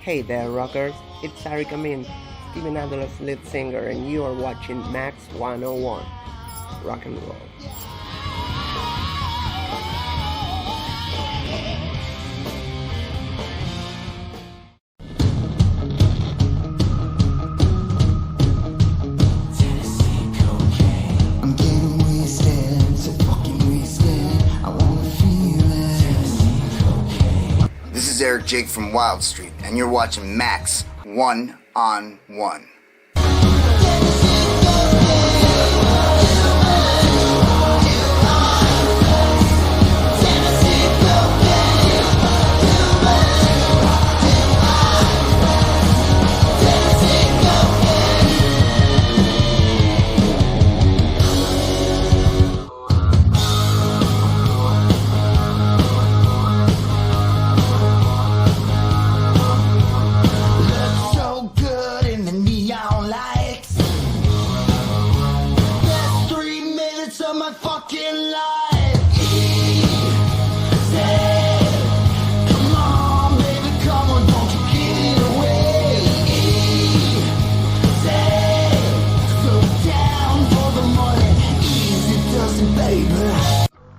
Hey there, rockers. It's Tariq Amin, Steven Adler's lead singer, and you are watching Max 101 Rock and Roll. This is Jayk from WildStreet, and you're watching Max 101.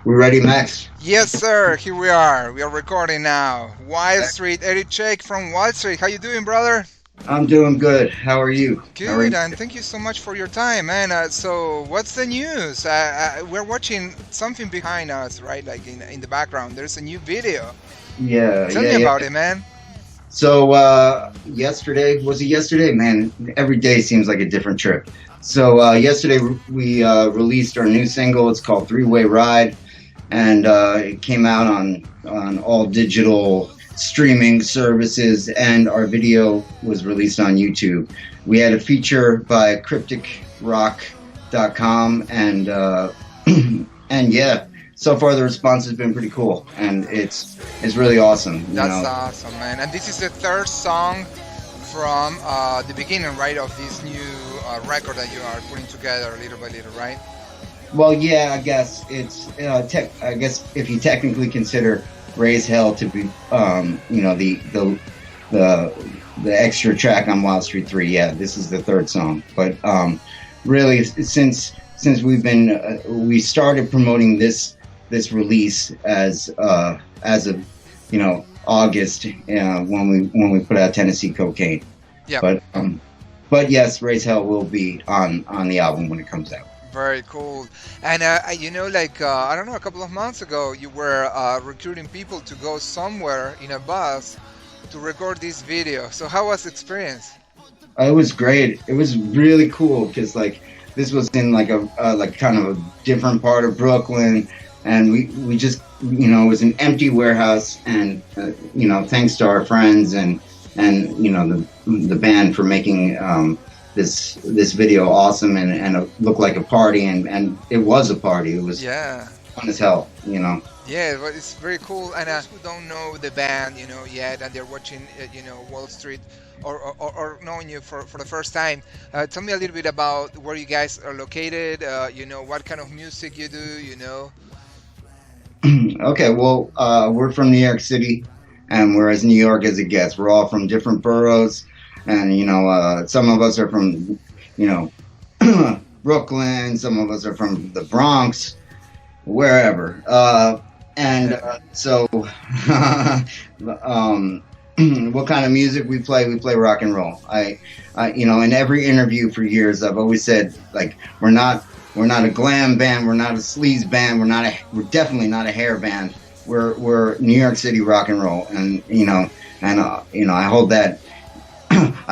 We ready, Max? Yes, sir. Here we are. We are recording now. WildStreet, Jayk from WildStreet. How you doing, brother? I'm doing good. How are you? Good, and thank you so much for your time, man. So, what's the news? We're watching something behind us, right? Like in the background. There's a new video. Yeah. Tell me about it, man. So, yesterday, was it yesterday? Man, every day seems like a different trip. So, yesterday we released our new single. It's called Three-Way Ride. And it came out on all digital streaming services, and our video was released on YouTube. We had a feature by crypticrock.com, and and yeah, so far the response has been pretty cool, and it's really awesome. That's awesome, man. And this is the third song from the beginning, right, of this new record that you are putting together little by little, right? Well, yeah, I guess it's I guess if you technically consider Raise Hell to be the extra track on Wild Street 3, yeah, this is the third song. But really, since we started promoting this release as of August, when we put out Tennessee Cocaine. Yeah. But yes, Raise Hell will be on the album when it comes out. Very cool. And I don't know, a couple of months ago, you were recruiting people to go somewhere in a bus to record this video. So how was the experience? It was great. It was really cool because this was in a kind of a different part of Brooklyn, and we just it was an empty warehouse, and thanks to our friends and the band for making this video awesome, and it looked like a party, and it was a party. It was fun as hell, Yeah, but it's very cool. And who don't know the band, yet, and they're watching, WildStreet or knowing you for the first time, tell me a little bit about where you guys are located. What kind of music you do. Okay, well, we're from New York City, and we're as New York as it gets. We're all from different boroughs. And some of us are from Brooklyn, some of us are from the Bronx, wherever. So what kind of music we play? We play rock and roll. I in every interview for years, I've always said, we're not a glam band, we're not a sleaze band, we're definitely not a hair band. We're New York City rock and roll, and I hold that. I'm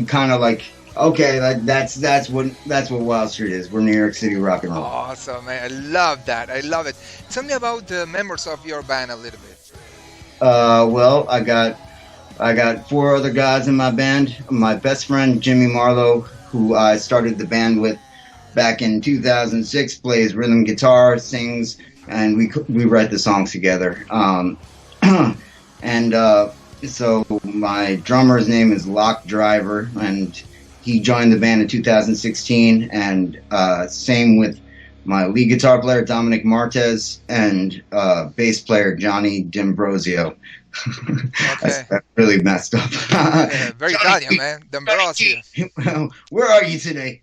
kind of like, okay, that's what Wild Street is. We're New York City rock and roll. Awesome, man. I love that. I love it. Tell me about the members of your band a little bit. Well, I got 4 other guys in my band. My best friend, Jimmy Marlowe, who I started the band with back in 2006, plays rhythm guitar, sings, and we write the songs together. So my drummer's name is Lock Driver, and he joined the band in 2016, and same with my lead guitar player Dominic Martez and bass player Johnny D'Ambrosio. Okay. That's really messed up. Very Johnny Italian, G, man. Johnny D'Ambrosio. G, where are you today?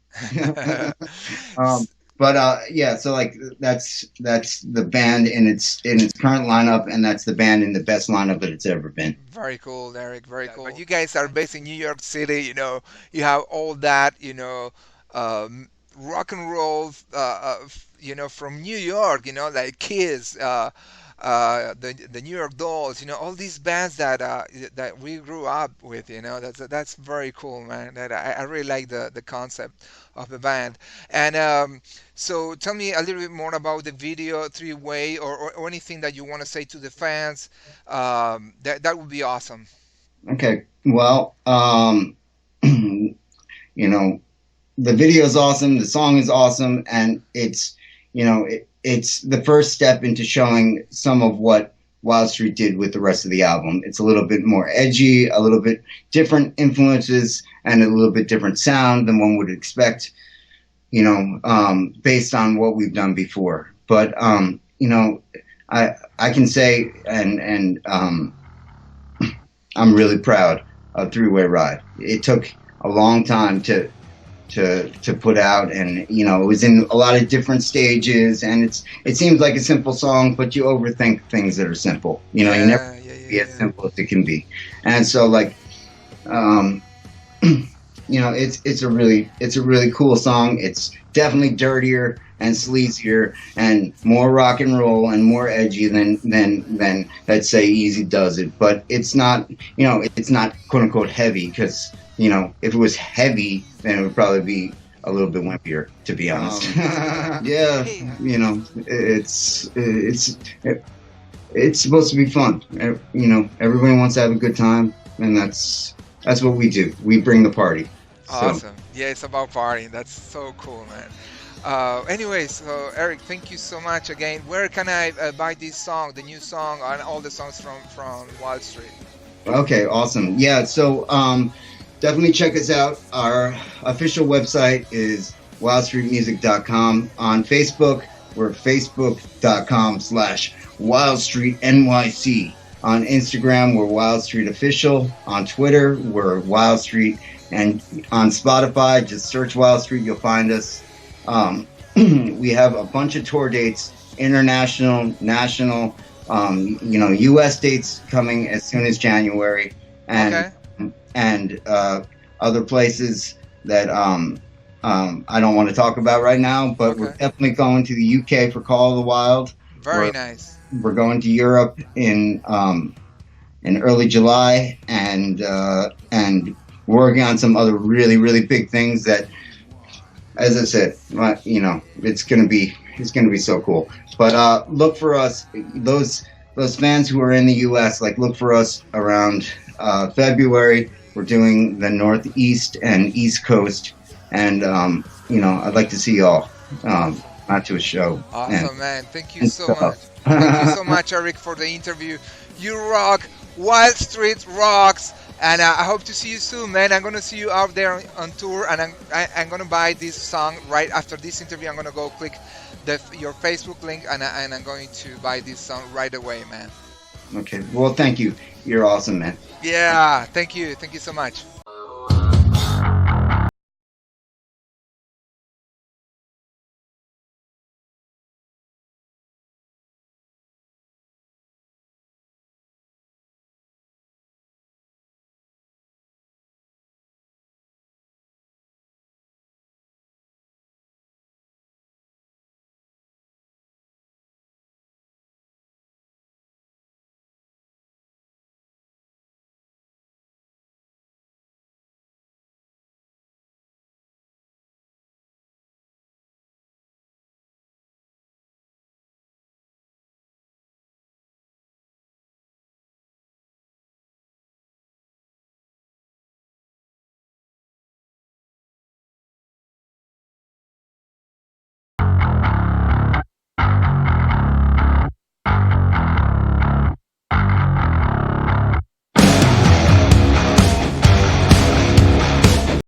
um, but yeah, so like that's the band in its current lineup, and that's the band in the best lineup that it's ever been. Very cool, Eric. Very cool. But you guys are based in New York City. You have all that. Rock and roll. From New York. Like Kiss. The New York Dolls. All these bands that we grew up with. That's very cool, man. That I really like the concept of the band. And so tell me a little bit more about the video, three way, or anything that you want to say to the fans. That would be awesome. Okay, well, you know, the video is awesome, the song is awesome, and it's the first step into showing some of what Wild Street did with the rest of the album. It's a little bit more edgy, a little bit different influences, and a little bit different sound than one would expect, based on what we've done before. But I can say, and I'm really proud of Three Way Ride. It took a long time to put out, and it was in a lot of different stages, and it seems like a simple song, but you overthink things that are simple. You never be as simple as it can be. And so like it's a really cool song. It's definitely dirtier and sleazier and more rock and roll and more edgy than let's say Easy Does It. But it's not it's not quote unquote heavy, because if it was heavy, then it would probably be a little bit wimpier, to be honest. Yeah, it's supposed to be fun. Everybody wants to have a good time, and that's what we do. We bring the party. Awesome. Yeah, it's about partying. That's so cool, man. Anyways, so Eric, thank you so much again. Where can I buy this song, the new song, and all the songs from Wild Street? Okay, awesome. Yeah, so definitely check us out. Our official website is wildstreetmusic.com. On Facebook, we're facebook.com/WildStreetNYC. On Instagram, we're Wild Street Official. On Twitter, we're Wild Street. And on Spotify, just search Wild Street, you'll find us. We have a bunch of tour dates, international, national, U.S. dates coming as soon as January, and other places that I don't want to talk about right now. But we're definitely going to the UK for Call of the Wild. Very nice. We're going to Europe in early July, and working on some other really, really big things that, as I said, it's gonna be so cool. But look for us, those fans who are in the U.S. look for us around February. We're doing the Northeast and East Coast, and I'd like to see y'all out to a show. Awesome, man! Thank you so much. Thank you so much, Eric, for the interview. You rock. Wild Street rocks. And I hope to see you soon, man. I'm gonna see you out there on tour, and I'm gonna buy this song right after this interview. I'm gonna go click your Facebook link, and I'm going to buy this song right away, man. Okay. Well, thank you. You're awesome, man. Yeah. Thank you so much.